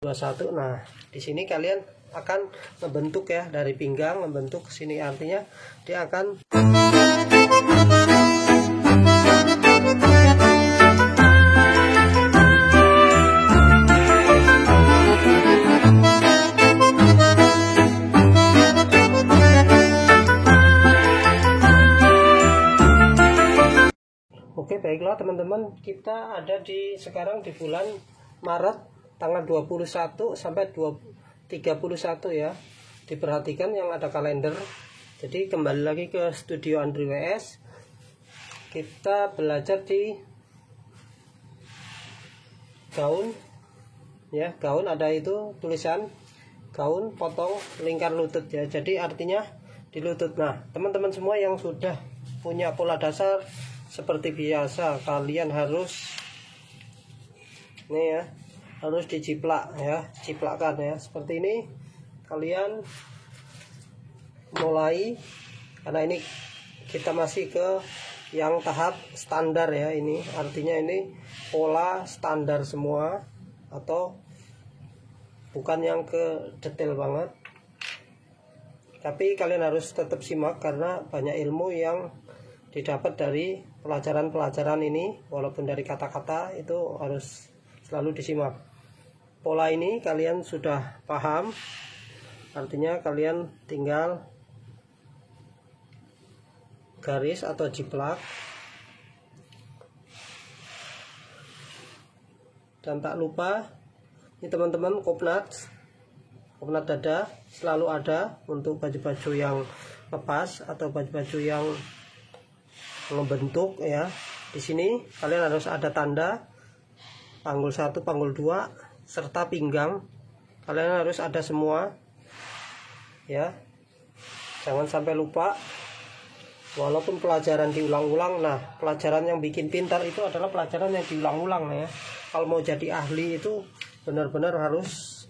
21. Nah, di sini kalian akan membentuk ya, dari pinggang membentuk ke sini, artinya dia akan Oke, baiklah teman-teman, kita ada sekarang di bulan Maret tanggal 21 sampai 31 ya. Diperhatikan yang ada kalender. Jadi kembali lagi ke studio Andri WS. Kita belajar di gaun ya, gaun ada itu tulisan gaun potong lingkar lutut ya. Jadi artinya di lutut. Nah, teman-teman semua yang sudah punya pola dasar seperti biasa, kalian harus nih ya, harus diciplak ya, ciplakan ya, seperti ini. Kalian mulai, karena ini kita masih ke yang tahap standar ya, ini artinya ini pola standar semua, atau bukan yang ke detail banget, tapi kalian harus tetap simak karena banyak ilmu yang didapat dari pelajaran-pelajaran ini. Walaupun dari kata-kata itu harus selalu disimak. Pola ini kalian sudah paham, artinya kalian tinggal garis atau jiplak. Dan tak lupa ini teman-teman, kopnat dada selalu ada untuk baju-baju yang lepas atau baju-baju yang ngebentuk ya. Di sini kalian harus ada tanda panggul 1, panggul 2 serta pinggang. Kalian harus ada semua ya. Jangan sampai lupa. Walaupun pelajaran diulang-ulang, nah pelajaran yang bikin pintar itu adalah pelajaran yang diulang-ulang ya. Kalau mau jadi ahli itu benar-benar harus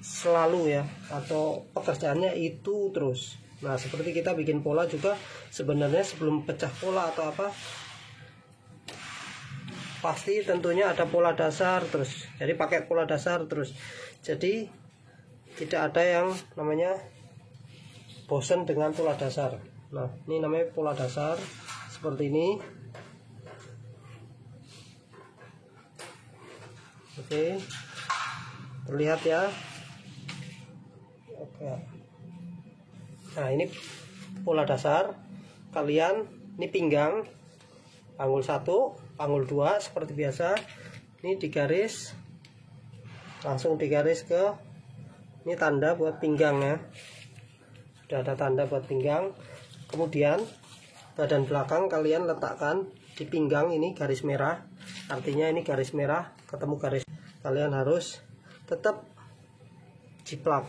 selalu ya, atau pekerjaannya itu terus. Nah, seperti kita bikin pola juga sebenarnya sebelum pecah pola atau apa, pasti tentunya ada pola dasar terus. Jadi pakai pola dasar terus. Jadi tidak ada yang namanya bosan dengan pola dasar. Nah, ini namanya pola dasar seperti ini. Oke. Terlihat ya. Oke. Nah, ini pola dasar kalian. Ini pinggang, panggul 1, panggul 2 seperti biasa. Ini digaris, langsung digaris ke ini tanda buat pinggang ya. Sudah ada tanda buat pinggang. Kemudian badan belakang kalian letakkan di pinggang, ini garis merah, artinya ini garis merah ketemu garis. Kalian harus tetap jiplak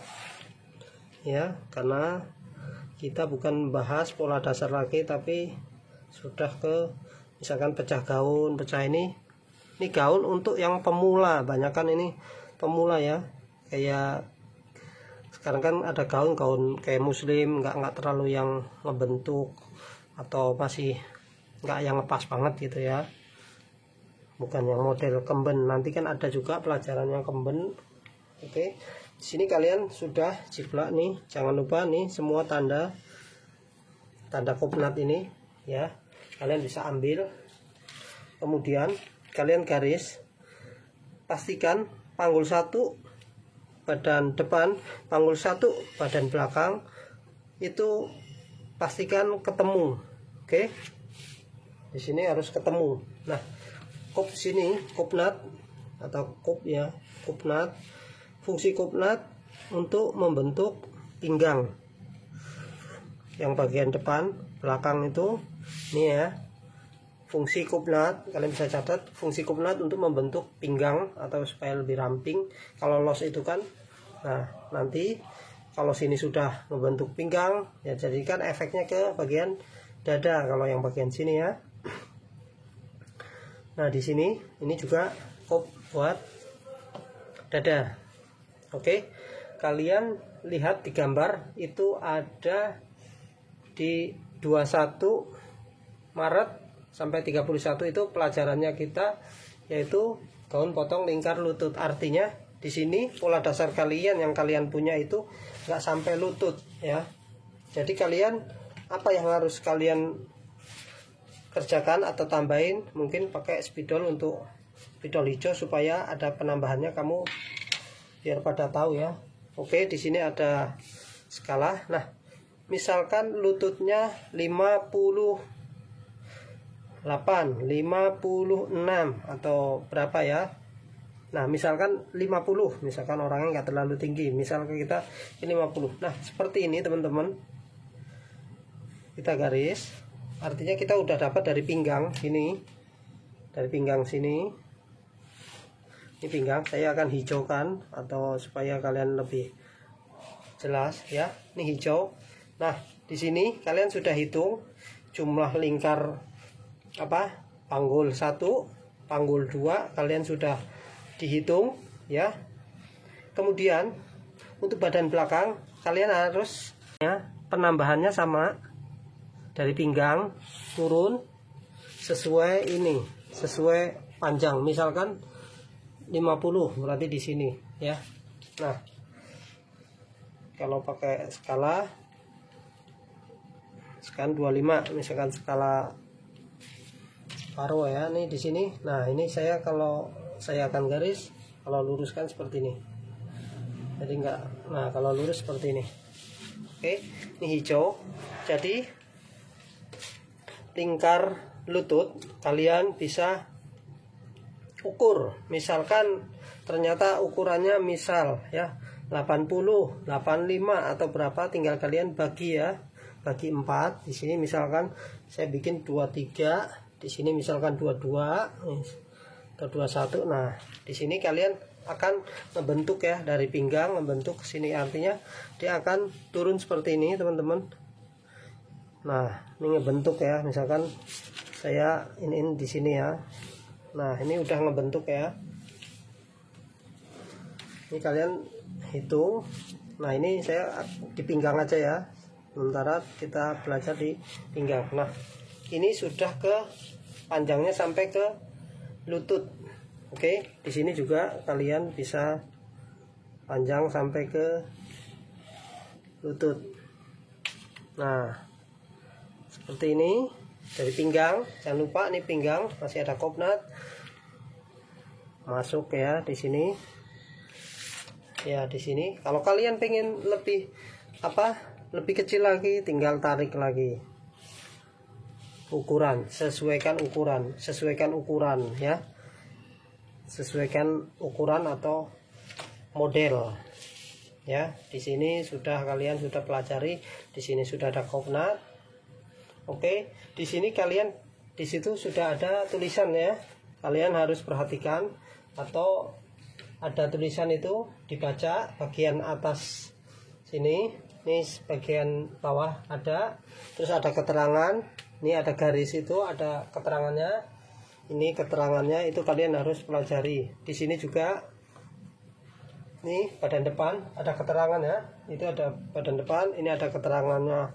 ya, karena kita bukan bahas pola dasar lagi, tapi sudah ke misalkan pecah gaun, pecah ini gaun untuk yang pemula. Banyak kan ini pemula ya, kayak sekarang kan ada gaun kayak muslim, nggak terlalu yang ngebentuk atau masih nggak yang lepas banget gitu ya, bukan yang model kemben. Nanti kan ada juga pelajaran yang kemben. Oke. Di sini kalian sudah jiplak nih, jangan lupa nih semua tanda kopnat ini ya, kalian bisa ambil. Kemudian kalian garis, pastikan panggul 1 badan depan, panggul 1 badan belakang itu pastikan ketemu. Oke, di sini harus ketemu. Nah, kop sini, kopnat atau kop ya, kopnat. Fungsi kopnat untuk membentuk pinggang yang bagian depan, belakang itu ini ya. Fungsi kopnat kalian bisa catat, fungsi kopnat untuk membentuk pinggang atau supaya lebih ramping. Kalau los itu kan, nah nanti kalau sini sudah membentuk pinggang ya, jadikan efeknya ke bagian dada kalau yang bagian sini ya. Nah, di sini ini juga kop buat dada. Oke, kalian lihat di gambar itu ada di 21 Maret sampai 31 itu pelajarannya kita, yaitu gaun potong lingkar lutut. Artinya di sini pola dasar kalian yang kalian punya itu nggak sampai lutut ya. Jadi kalian apa yang harus kalian kerjakan atau tambahin, mungkin pakai spidol untuk spidol hijau supaya ada penambahannya, kamu biar pada tahu ya. Oke, di sini ada skala. Nah, misalkan lututnya 58, 56 atau berapa ya. Nah, misalkan 50, misalkan orangnya nggak terlalu tinggi, misalkan kita 50. Nah, seperti ini teman-teman. Kita garis. Artinya kita udah dapat dari pinggang sini. Dari pinggang sini. Ini pinggang, saya akan hijaukan atau supaya kalian lebih jelas ya. Ini hijau. Nah, di sini kalian sudah hitung jumlah lingkar panggul 1, panggul 2 kalian sudah dihitung ya. Kemudian untuk badan belakang kalian harus ya, penambahannya sama dari pinggang turun sesuai ini, sesuai panjang. Misalkan 50 berarti di sini ya. Nah, kalau pakai skala sekarang 25, misalkan skala separuh ya, nih di sini. Nah, ini kalau saya akan garis, kalau luruskan seperti ini. Jadi enggak. Nah, kalau lurus seperti ini. Oke, ini hijau. Jadi lingkar lutut kalian bisa ukur. Misalkan ternyata ukurannya misal ya 80, 85 atau berapa, tinggal kalian bagi ya. Bagi 4. Di sini misalkan saya bikin 23, di sini misalkan 22 atau 21. Nah, di sini kalian akan membentuk ya, dari pinggang membentuk ke sini. Artinya dia akan turun seperti ini, teman-teman. Nah, ini ngebentuk ya. Misalkan saya ini di sini ya. Nah, ini udah ngebentuk ya. Ini kalian hitung. Nah, ini saya di pinggang aja ya. Sementara kita belajar di pinggang. Nah, ini sudah ke panjangnya sampai ke lutut. Oke, di sini juga kalian bisa panjang sampai ke lutut. Nah, seperti ini dari pinggang. Jangan lupa nih pinggang masih ada kopnat masuk ya di sini. Ya di sini. Kalau kalian pengen lebih lebih kecil lagi, tinggal tarik lagi. Ukuran, sesuaikan ukuran ya. Sesuaikan ukuran atau model. Ya, di sini kalian sudah pelajari, di sini sudah ada kopnat. Oke, di sini kalian di situ sudah ada tulisan ya. Kalian harus perhatikan atau ada tulisan itu dibaca bagian atas sini. Ini bagian bawah ada, terus ada keterangan. Ini ada garis itu, ada keterangannya. Ini keterangannya itu kalian harus pelajari. Di sini juga nih badan depan ada keterangan ya. Itu ada badan depan, ini ada keterangannya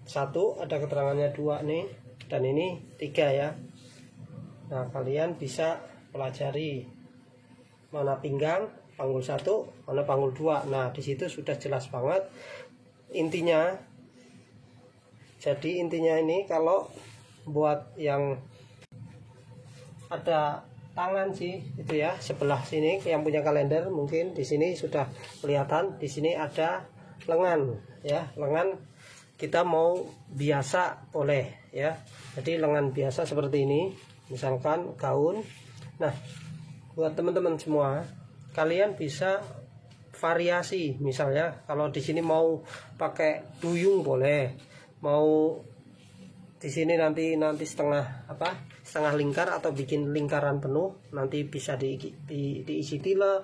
1, ada keterangannya 2 nih, dan ini 3 ya. Nah, kalian bisa pelajari mana pinggang panggul 1, mana panggul 2. Nah, di situ sudah jelas banget intinya. Jadi intinya ini kalau buat yang ada tangan sih itu ya, sebelah sini yang punya kalender mungkin di sini sudah kelihatan. Di sini ada lengan ya, lengan kita mau biasa boleh ya. Jadi lengan biasa seperti ini, misalkan gaun. Nah, buat teman-teman semua, kalian bisa variasi. Misalnya kalau di sini mau pakai duyung boleh, mau di sini nanti setengah lingkar atau bikin lingkaran penuh, nanti bisa diisi tile,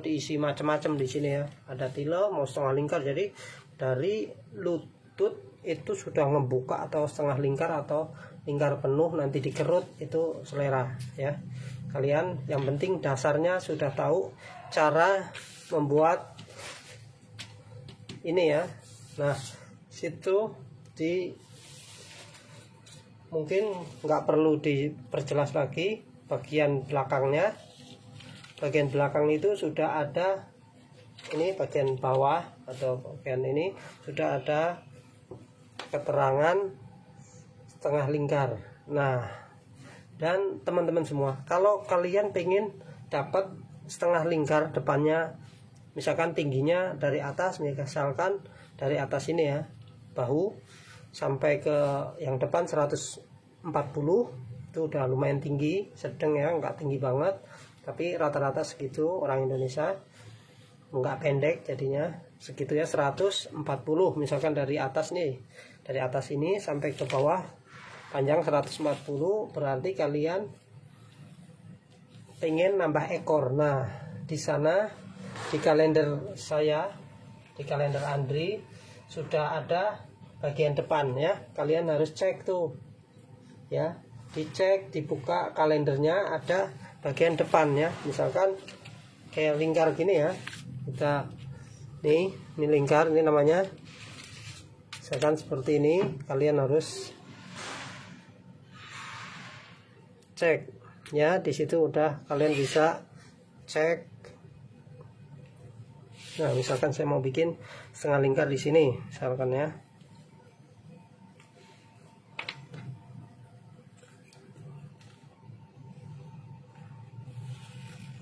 diisi macam-macam di sini ya. Ada tile mau setengah lingkar, jadi dari lutut itu sudah ngebuka atau setengah lingkar atau lingkar penuh, nanti dikerut, itu selera ya. Kalian yang penting dasarnya sudah tahu cara membuat ini ya. Nah, situ mungkin nggak perlu diperjelas lagi bagian belakangnya bagian belakang itu sudah ada, ini bagian bawah atau bagian ini sudah ada keterangan setengah lingkar. Nah, dan teman-teman semua, kalau kalian pengen dapat setengah lingkar depannya, misalkan tingginya dari atas, misalkan dari atas ini ya, bahu sampai ke yang depan 140, itu udah lumayan tinggi, sedang ya, nggak tinggi banget, tapi rata-rata segitu orang Indonesia, nggak pendek jadinya segitu ya, 140 misalkan dari atas nih, dari atas ini sampai ke bawah panjang 140, berarti kalian pengen nambah ekor. Nah, di sana di kalender saya, di kalender Andri sudah ada bagian depan ya, kalian harus cek tuh ya, dicek, dibuka kalendernya, ada bagian depan ya, misalkan kayak lingkar gini ya, kita ini lingkar, ini namanya misalkan seperti ini, kalian harus cek ya, di situ udah kalian bisa cek. Nah, misalkan saya mau bikin setengah lingkar di sini misalkan ya,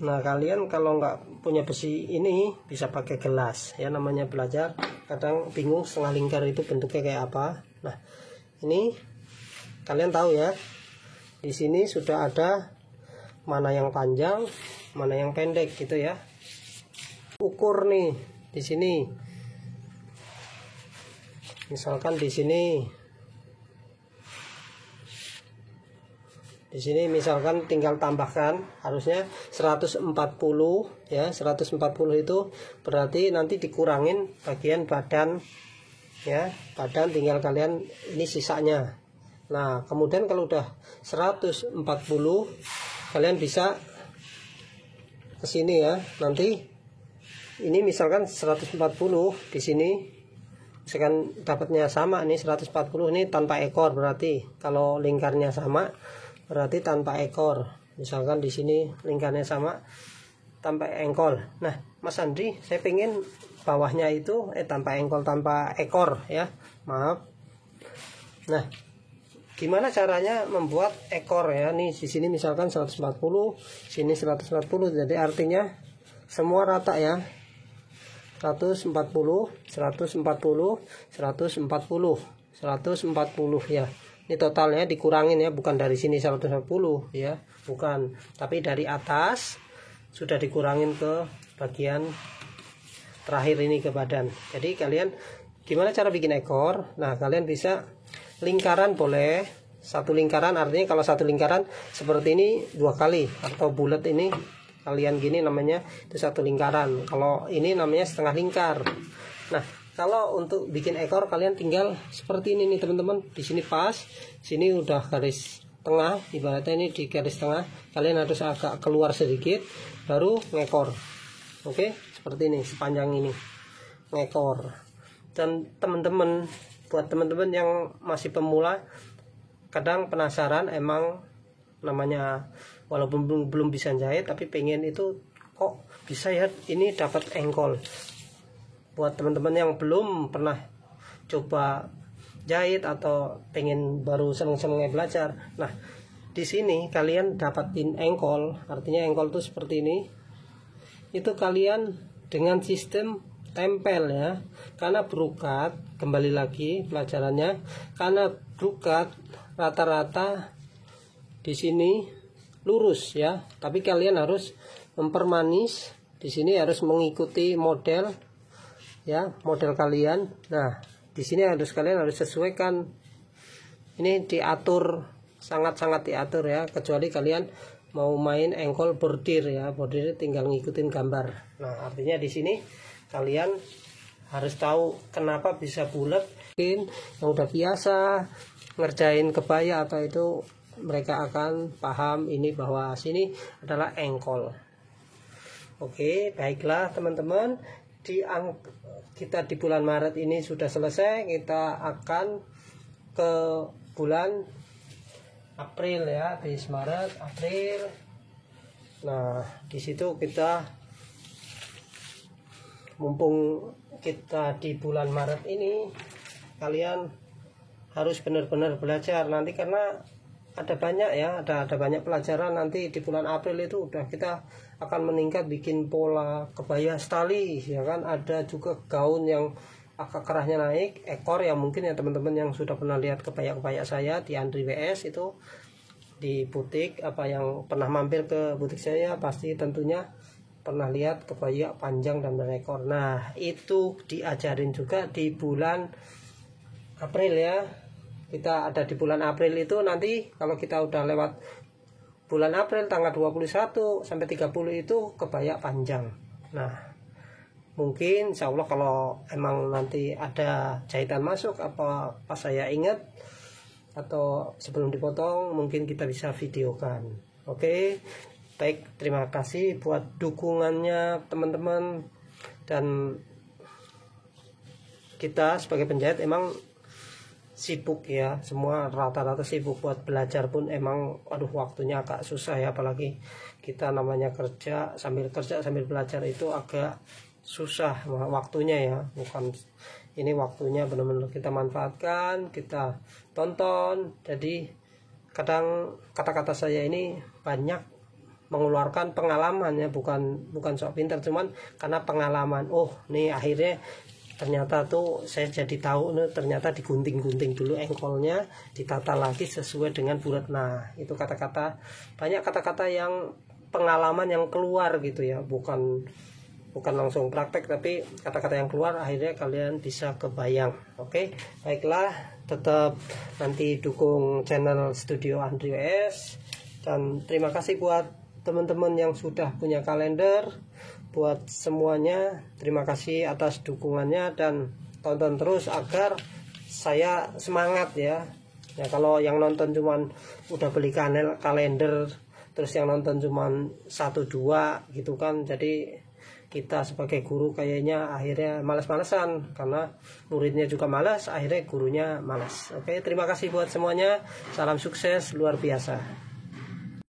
nah kalian kalau nggak punya besi ini bisa pakai gelas ya, namanya belajar kadang bingung setengah lingkar itu bentuknya kayak apa. Nah, ini kalian tahu ya, di sini sudah ada mana yang panjang, mana yang pendek gitu ya. Ukur nih di sini. Misalkan di sini. Di sini misalkan tinggal tambahkan, harusnya 140 ya, 140 itu berarti nanti dikurangin bagian badan ya, badan tinggal kalian ini sisanya. Nah, kemudian kalau udah 140 kalian bisa ke sini ya. Nanti ini misalkan 140 di sini, misalkan dapatnya sama nih 140, ini tanpa ekor, berarti kalau lingkarnya sama berarti tanpa ekor. Misalkan di sini lingkarnya sama tanpa engkol. Nah, Mas Andri, saya pengen bawahnya itu tanpa engkol, tanpa ekor ya, maaf. Nah, gimana caranya membuat ekor ya? Nih di sini misalkan 140, sini 140, jadi artinya semua rata ya. 140, 140, 140, 140 ya. Ini totalnya dikurangin ya, bukan dari sini 140 ya, bukan. Tapi dari atas sudah dikurangin ke bagian terakhir ini, ke badan. Jadi kalian gimana cara bikin ekor? Nah, kalian bisa lingkaran boleh, satu lingkaran, artinya kalau satu lingkaran seperti ini 2 kali, atau bulat ini kalian gini namanya itu satu lingkaran. Kalau ini namanya setengah lingkar. Nah, kalau untuk bikin ekor kalian tinggal seperti ini nih teman-teman. Di sini pas, sini udah garis tengah, ibaratnya ini di garis tengah, kalian harus agak keluar sedikit baru ngekor. Oke, seperti ini, sepanjang ini ngekor. Dan teman-teman, buat teman-teman yang masih pemula, kadang penasaran, emang namanya walaupun belum bisa jahit tapi pengen itu kok bisa ya ini dapat engkol. Buat teman-teman yang belum pernah coba jahit atau pengen baru seneng-seneng belajar, nah di sini kalian dapatin engkol, artinya engkol itu seperti ini. Itu kalian dengan sistem tempel ya, karena brokat, kembali lagi pelajarannya, karena brokat rata-rata di sini lurus ya, tapi kalian harus mempermanis. Di sini harus mengikuti model ya, model kalian. Nah, di sini kalian harus sesuaikan. Ini diatur, sangat-sangat diatur ya, kecuali kalian mau main engkol bordir ya, bordir tinggal ngikutin gambar. Nah, artinya di sini kalian harus tahu kenapa bisa bulat. Mungkin yang udah biasa ngerjain kebaya atau itu, mereka akan paham ini bahwa sini adalah engkol. Oke, baiklah teman-teman, kita di bulan Maret ini sudah selesai. Kita akan ke bulan April ya, habis Maret, April, Nah, di situ kita, mumpung kita di bulan Maret ini, kalian harus benar-benar belajar nanti, karena ada banyak ya, ada banyak pelajaran nanti di bulan April itu udah kita akan meningkat bikin pola kebaya stali ya kan. Ada juga gaun yang akar kerahnya naik, ekor ya, mungkin ya teman-teman yang sudah pernah lihat kebaya-kebaya saya di Andri WS itu di butik, apa yang pernah mampir ke butik saya pasti tentunya pernah lihat kebaya panjang dan berekor. Nah, itu diajarin juga di bulan April ya. Kita ada di bulan April itu, nanti kalau kita udah lewat bulan April tanggal 21 sampai 30 itu kebaya panjang. Nah, mungkin insya Allah kalau emang nanti ada jahitan masuk apa pas saya ingat atau sebelum dipotong, mungkin kita bisa videokan. Oke, baik, terima kasih buat dukungannya teman-teman. Dan kita sebagai penjahit emang sibuk ya, semua rata-rata sibuk. Buat belajar pun emang aduh waktunya agak susah ya, apalagi kita namanya kerja sambil belajar itu agak susah waktunya ya. Bukan, ini waktunya benar-benar kita manfaatkan, kita tonton. Jadi kadang kata-kata saya ini banyak mengeluarkan pengalaman ya, bukan sok pintar, cuman karena pengalaman. Oh, nih akhirnya ternyata tuh saya jadi tahu nih, ternyata digunting-gunting dulu engkolnya, ditata lagi sesuai dengan bulat. Nah, itu kata-kata, banyak kata-kata yang pengalaman yang keluar gitu ya, bukan langsung praktek, tapi kata-kata yang keluar akhirnya kalian bisa kebayang. Oke, baiklah, tetap nanti dukung channel Studio Andri WS. Dan terima kasih buat teman-teman yang sudah punya kalender. Buat semuanya, terima kasih atas dukungannya, dan tonton terus agar saya semangat ya. Ya, kalau yang nonton cuman udah beli kalender, terus yang nonton cuman 1-2 gitu kan, jadi kita sebagai guru kayaknya akhirnya malas-malesan, karena muridnya juga malas, akhirnya gurunya malas. Oke, terima kasih buat semuanya, salam sukses luar biasa.